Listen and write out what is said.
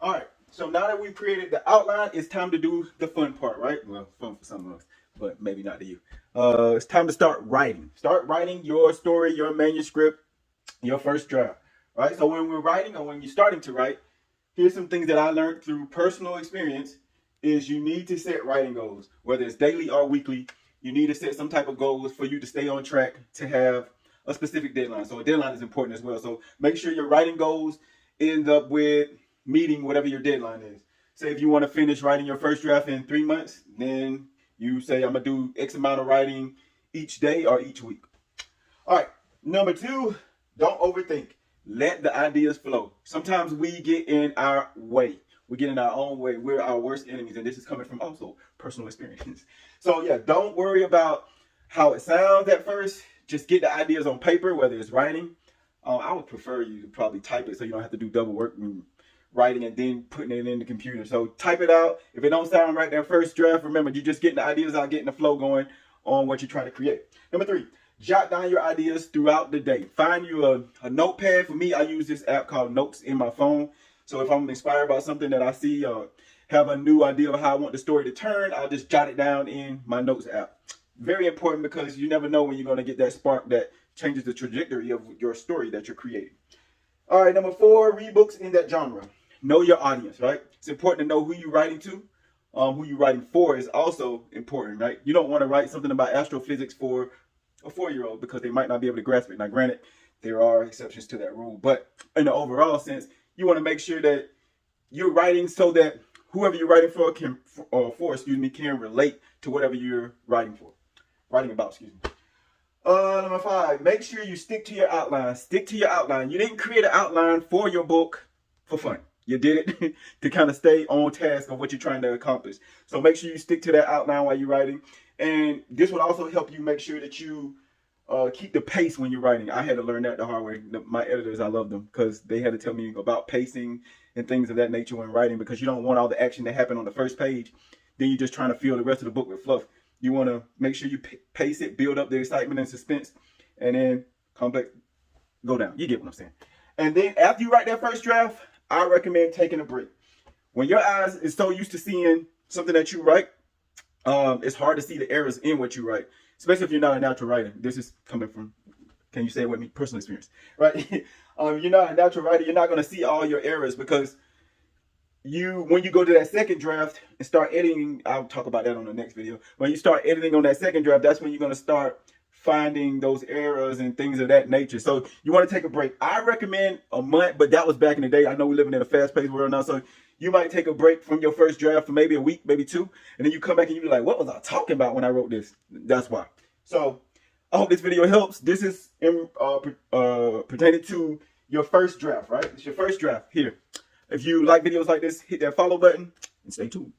All right, so now that we've created the outline, it's time to do the fun part, right? Well, fun for some of us, but maybe not to you. It's time to start writing. Start writing your story, your manuscript, your first draft, right? So when we're writing or when you're starting to write, here's some things that I learned through personal experience is you need to set writing goals, whether it's daily or weekly. You need to set some type of goals for you to stay on track to have a specific deadline. So a deadline is important as well. So make sure your writing goals end up with meeting whatever your deadline is. Say if you want to finish writing your first draft in 3 months, then you say I'm gonna do X amount of writing each day or each week. All right, number 2, don't overthink. Let the ideas flow. Sometimes we get in our way. We get in our own way. We're our worst enemies, and this is coming from also personal experience. So yeah, don't worry about how it sounds at first. Just get the ideas on paper, whether it's writing. I would prefer you to probably type it so you don't have to do double work and writing and then putting it in the computer. So type it out. If it don't sound right that first draft, remember, you're just getting the ideas out, getting the flow going on what you're trying to create. Number 3, jot down your ideas throughout the day. Find you a notepad. For me, I use this app called Notes in my phone. So if I'm inspired by something that I see or have a new idea of how I want the story to turn, I'll just jot it down in my Notes app. Very important because you never know when you're going to get that spark that changes the trajectory of your story that you're creating. All right, number 4, read books in that genre. Know your audience, right? It's important to know who you're writing to. Who you're writing for is also important, right? You don't want to write something about astrophysics for a 4-year-old because they might not be able to grasp it. Now, granted, there are exceptions to that rule, but in the overall sense, you want to make sure that you're writing so that whoever you're writing for can relate to whatever you're writing about. Number 5, make sure you stick to your outline. Stick to your outline. You didn't create an outline for your book for fun. You did it to kind of stay on task of what you're trying to accomplish. So make sure you stick to that outline while you're writing. And this will also help you make sure that you keep the pace when you're writing. I had to learn that the hard way. My editors, I love them because they had to tell me about pacing and things of that nature when writing, because you don't want all the action to happen on the first page. Then you're just trying to fill the rest of the book with fluff. You want to make sure you pace it, build up the excitement and suspense, and then go down. You get what I'm saying. And then after you write that first draft, I recommend taking a break. When your eyes is so used to seeing something that you write, it's hard to see the errors in what you write, especially if you're not a natural writer. This is coming from, can you say it with me, personal experience, right? You're not a natural writer. You're not going to see all your errors because when you go to that second draft and start editing, I'll talk about that on the next video. When you start editing on that second draft, that's when you're going to start finding those errors and things of that nature. So you want to take a break. I recommend a month, but that was back in the day. I know we're living in a fast-paced world now, so you might take a break from your first draft for maybe a week, maybe 2, and then you come back and you be like, what was I talking about when I wrote this? That's why. So I hope this video helps. This is pertaining to your first draft, right? It's your first draft here. If you like videos like this, hit that follow button and stay tuned.